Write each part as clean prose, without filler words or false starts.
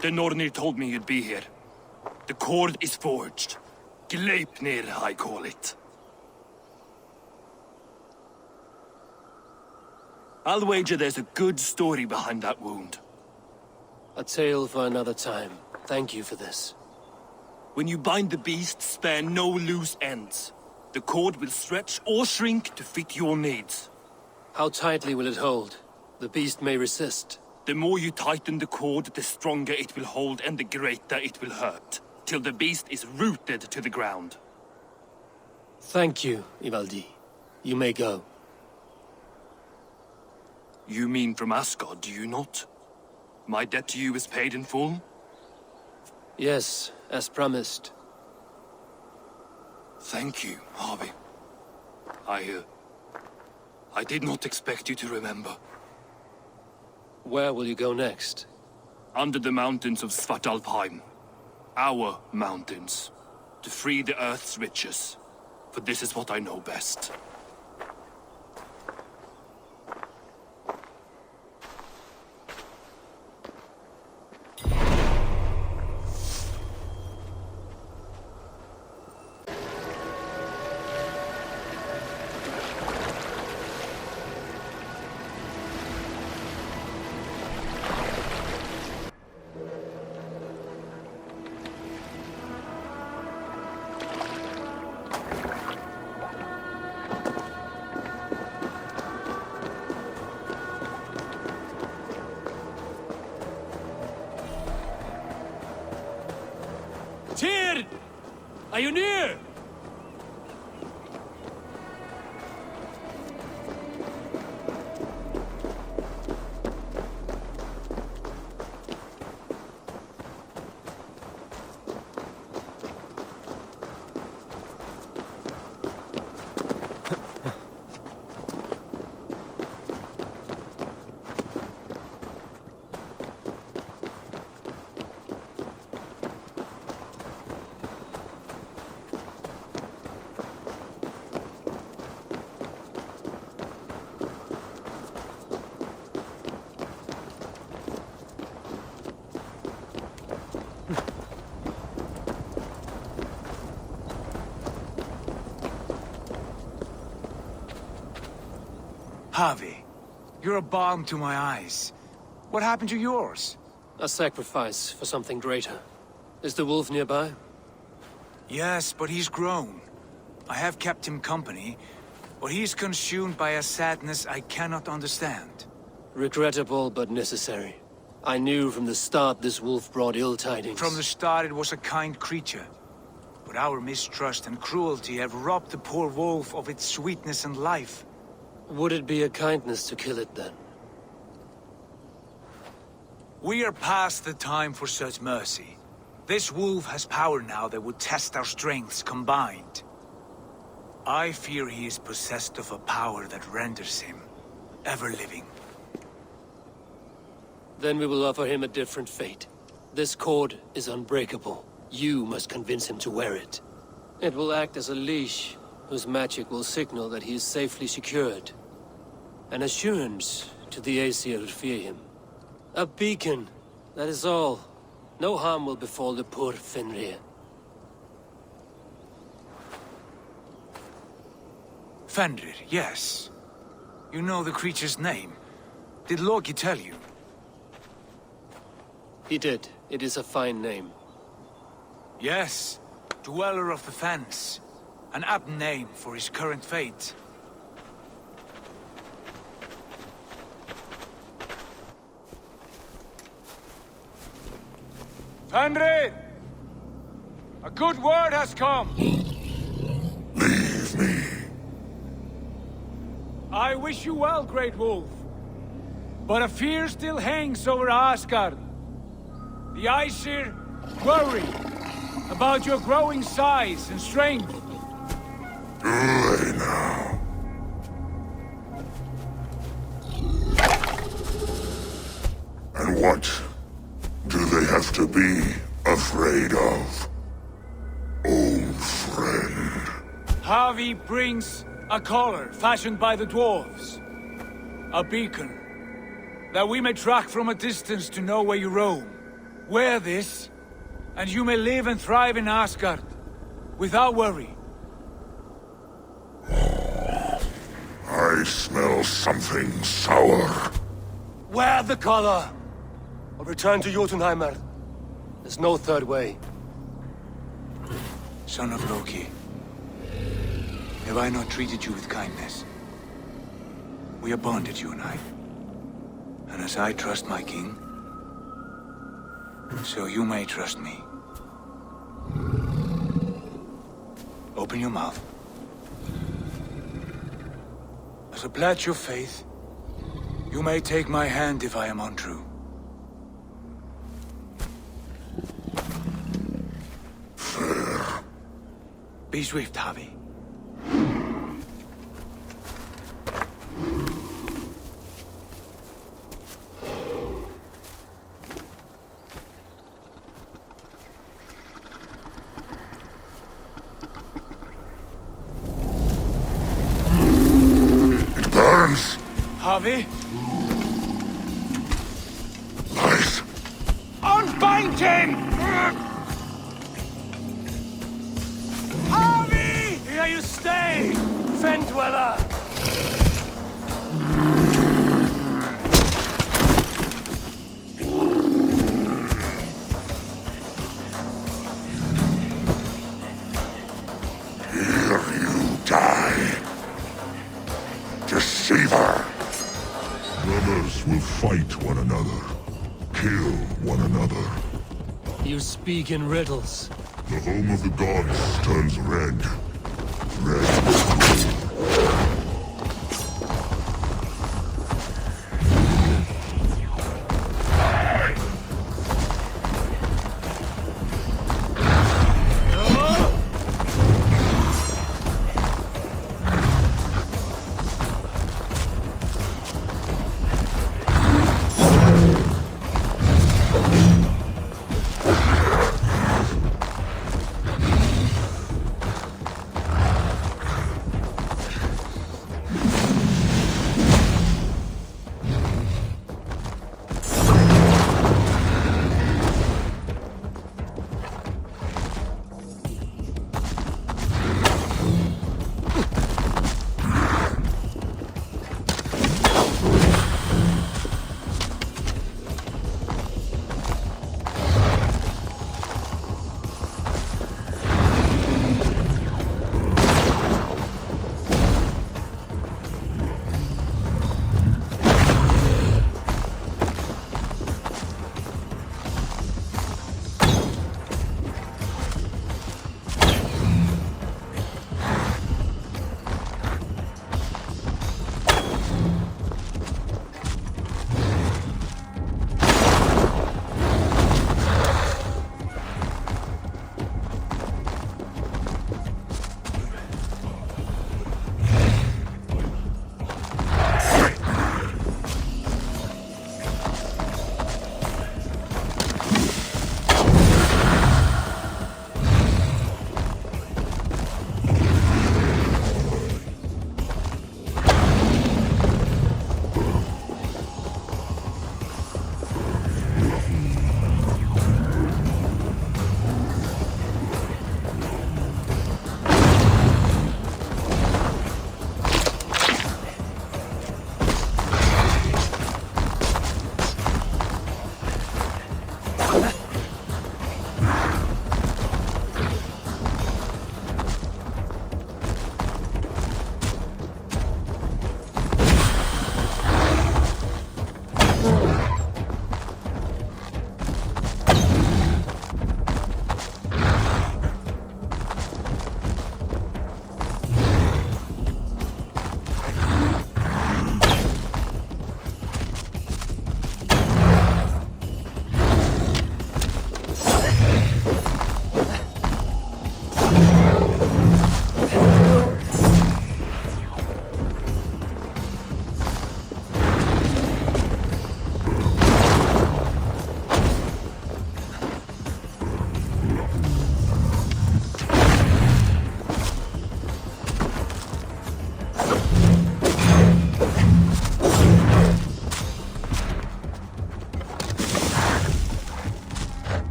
The Nornir told me you'd be here. The cord is forged. Gleipnir, I call it. I'll wager there's a good story behind that wound. A tale for another time. Thank you for this. When you bind the beast, spare no loose ends. The cord will stretch or shrink to fit your needs. How tightly will it hold? The beast may resist. The more you tighten the cord, the stronger it will hold and the greater it will hurt, till the beast is rooted to the ground. Thank you, Ivaldi. You may go. You mean from Asgard, do you not? My debt to you is paid in full? Yes, as promised. Thank you, Harvey. I did not expect you to remember. Where will you go next? Under the mountains of Svartalfheim. Our mountains. To free the Earth's riches. For this is what I know best. Tyr! Are you near? Harvey, you're a balm to my eyes. What happened to yours? A sacrifice for something greater. Is the wolf nearby? Yes, but he's grown. I have kept him company, but he's consumed by a sadness I cannot understand. Regrettable, but necessary. I knew from the start this wolf brought ill tidings. From the start it was a kind creature. But our mistrust and cruelty have robbed the poor wolf of its sweetness and life. Would it be a kindness to kill it, then? We are past the time for such mercy. This wolf has power now that would test our strengths combined. I fear he is possessed of a power that renders him ever-living. Then we will offer him a different fate. This cord is unbreakable. You must convince him to wear it. It will act as a leash, whose magic will signal that he is safely secured. An assurance to the Aesir who fear him. A beacon, that is all. No harm will befall the poor Fenrir. Fenrir, yes. You know the creature's name. Did Loki tell you? He did. It is a fine name. Yes. Dweller of the Fens. An apt name for his current fate. Fenrir! A good word has come! Leave me. I wish you well, Great Wolf. But a fear still hangs over Asgard. The Aesir worry about your growing size and strength. Do they now? And what do they have to be afraid of? Old friend. Harvey brings a collar fashioned by the dwarves. A beacon that we may track from a distance to know where you roam. Wear this, and you may live and thrive in Asgard, without worry. I smell something sour. Wear the collar! Or return to Jotunheimer. There's no third way. Son of Loki, have I not treated you with kindness? We are bonded, you and I. And as I trust my king, so you may trust me. Open your mouth. As a pledge of faith, you may take my hand if I am untrue. Fair. Be swift, Javi. It burns. Javi, Light. unbind him! Javi! Here you stay, Fen Dweller! Here you die. Deceiver. Brothers will fight one another. Kill one another. You speak in riddles. The home of the gods turns red. Red.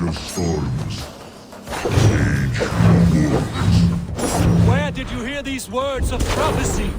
endure storms. Cage no wolves. Where did you hear these words of prophecy?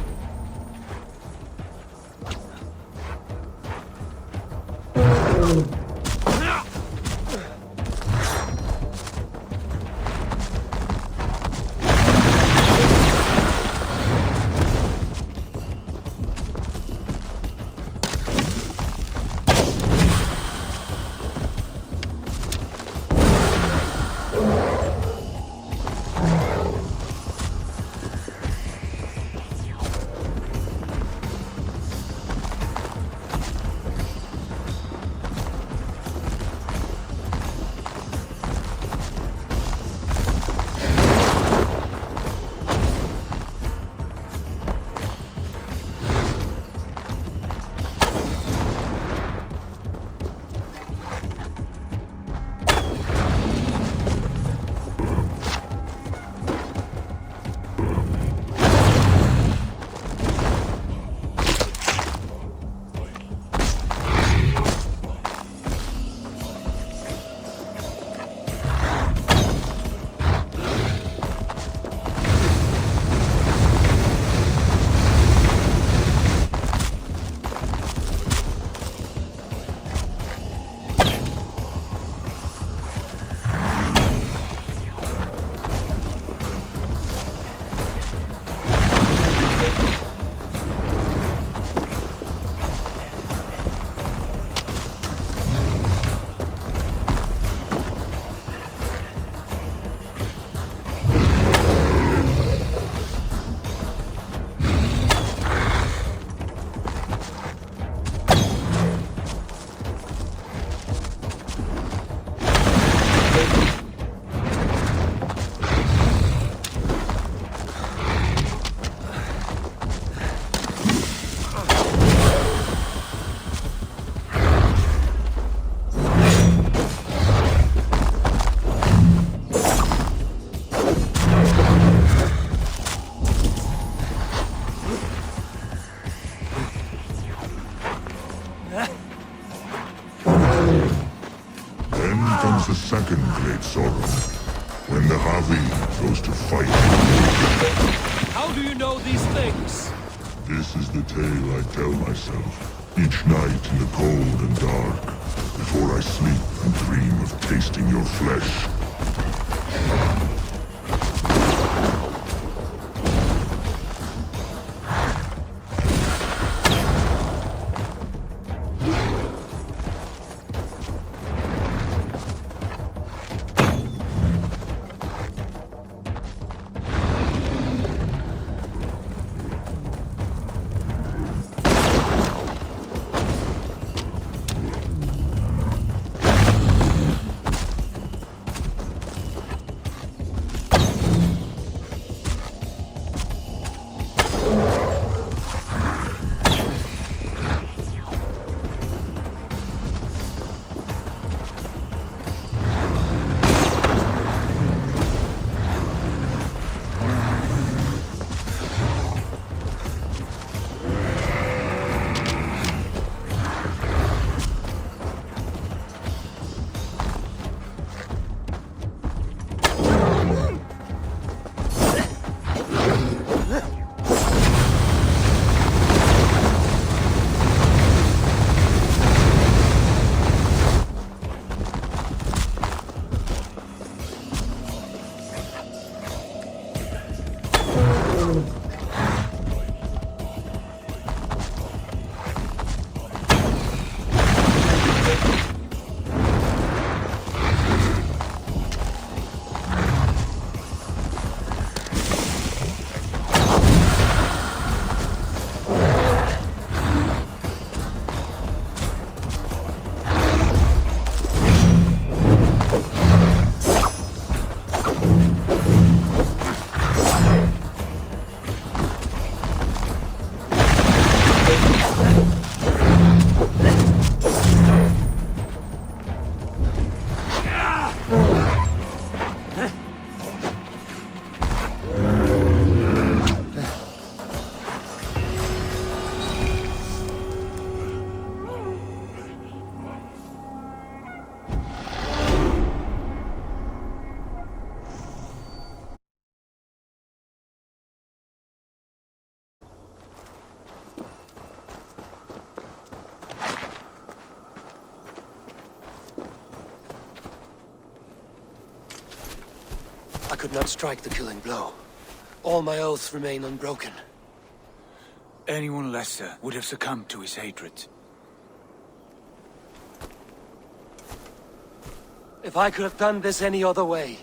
The second great sorrow, when the Havi goes to fight. How do you know these things? This is the tale I tell myself, each night in the cold and dark, before I sleep and dream of tasting your flesh. could not strike the killing blow. All my oaths remain unbroken. Anyone lesser would have succumbed to his hatred. If I could have done this any other way.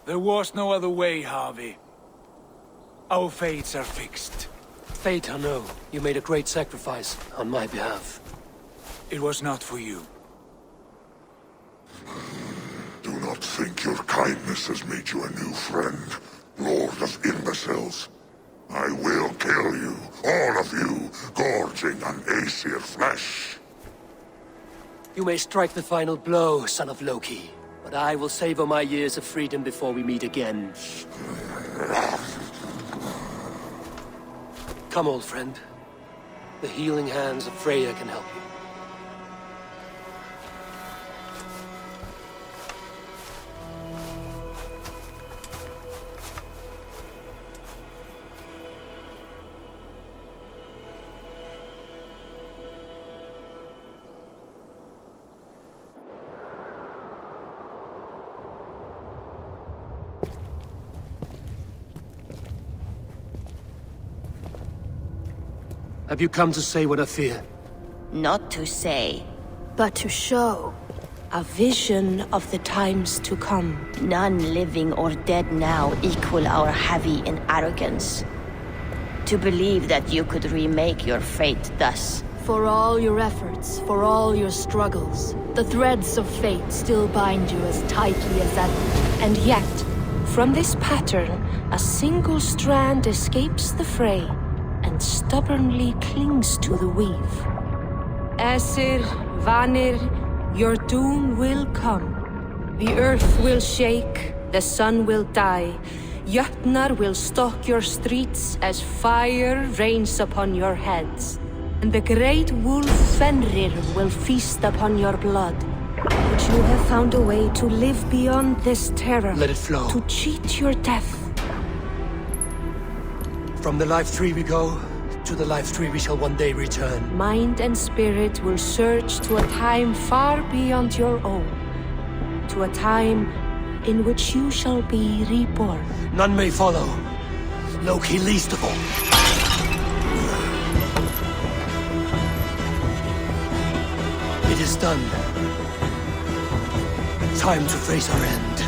There was no other way, Harvey. Our fates are fixed. Fate, I know. You made a great sacrifice on my behalf. It was not for you. Do not think your kindness has made you a new friend, Lord of Imbeciles. I will kill you, all of you, gorging on Aesir flesh. You may strike the final blow, son of Loki, but I will savor my years of freedom before we meet again. Come, old friend. The healing hands of Freya can help you. Have you come to say what I fear? Not to say. But to show. A vision of the times to come. None living or dead now equal our heavy in arrogance. To believe that you could remake your fate thus. For all your efforts, for all your struggles, the threads of fate still bind you as tightly as ever. And yet, from this pattern, a single strand escapes the fray and stubbornly clings to the weave. Aesir, Vanir, your doom will come. The earth will shake, the sun will die. Jötnar will stalk your streets as fire rains upon your heads. And the great wolf Fenrir will feast upon your blood. But you have found a way to live beyond this terror. Let it flow. To cheat your death. From the life tree we go, to the life tree we shall one day return. Mind and spirit will surge to a time far beyond your own. To a time in which you shall be reborn. None may follow. Loki least of all. It is done. Time to face our end.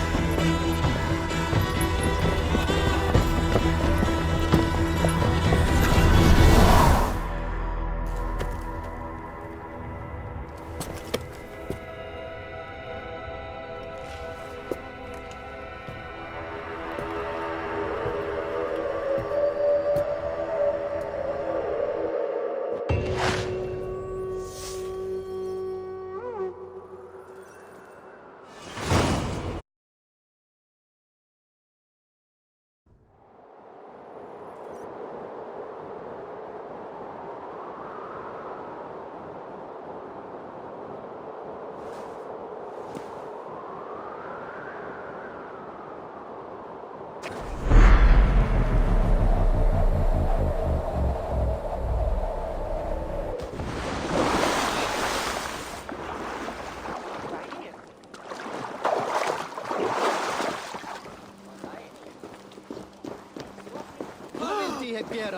You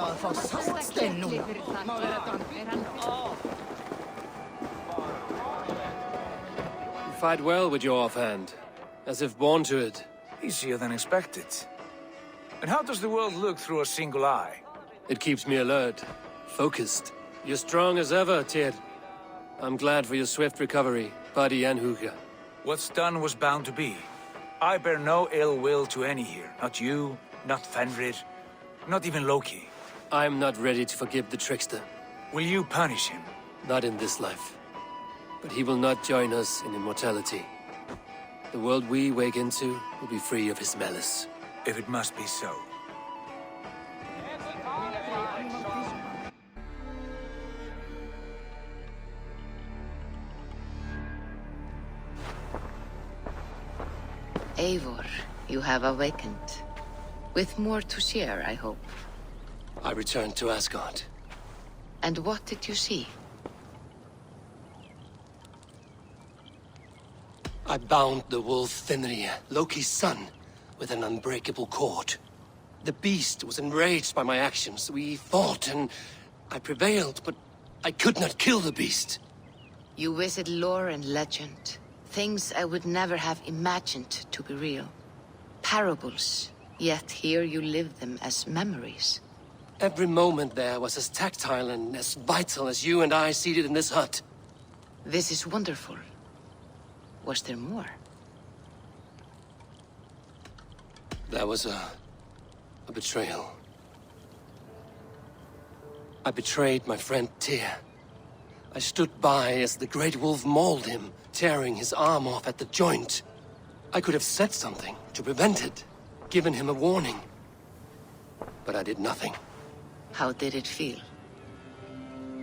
fight well with your offhand, as if born to it. Easier than expected. And how does the world look through a single eye? It keeps me alert, focused. You're strong as ever, Tyr. I'm glad for your swift recovery, Buddy and Huga. What's done was bound to be. I bear no ill will to any here. Not you, not Fenrir, not even Loki. I'm not ready to forgive the trickster. Will you punish him? Not in this life. But he will not join us in immortality. The world we wake into will be free of his malice. If it must be so. Eivor, you have awakened. With more to share, I hope. I returned to Asgard. And what did you see? I bound the wolf Fenrir, Loki's son, with an unbreakable cord. The beast was enraged by my actions. We fought, and I prevailed, but I could not kill the beast. You visit lore and legend. Things I would never have imagined to be real. Parables, yet here you live them as memories. Every moment there was as tactile and as vital as you and I seated in this hut. This is wonderful. Was there more? There was a betrayal. I betrayed my friend Tyr. I stood by as the Great Wolf mauled him, tearing his arm off at the joint. I could have said something to prevent it, given him a warning. But I did nothing. How did it feel?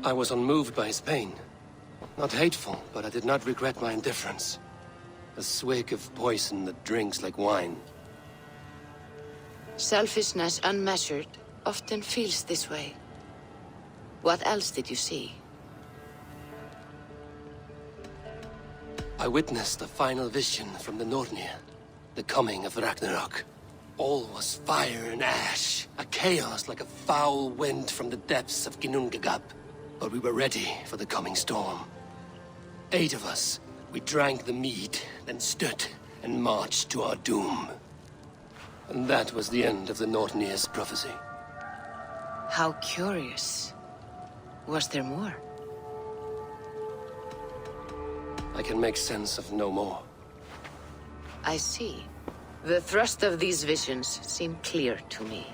I was unmoved by his pain. Not hateful, but I did not regret my indifference. A swig of poison that drinks like wine. Selfishness unmeasured often feels this way. What else did you see? I witnessed a final vision from the Nornir, the coming of Ragnarok. All was fire and ash, a chaos like a foul wind from the depths of Ginnungagap. But we were ready for the coming storm. 8 of us, we drank the mead, then stood and marched to our doom. And that was the end of the Nornir's prophecy. How curious. Was there more? I can make sense of no more. I see. The thrust of these visions seem clear to me.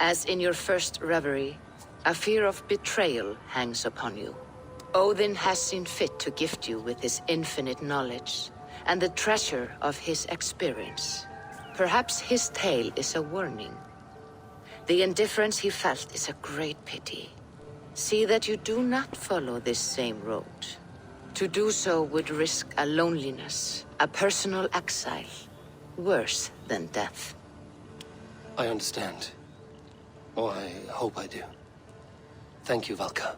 As in your first reverie, a fear of betrayal hangs upon you. Odin has seen fit to gift you with his infinite knowledge, and the treasure of his experience. Perhaps his tale is a warning. The indifference he felt is a great pity. See that you do not follow this same road. To do so would risk a loneliness, a personal exile, worse than death. I understand. Or I hope I do. Thank you, Valka.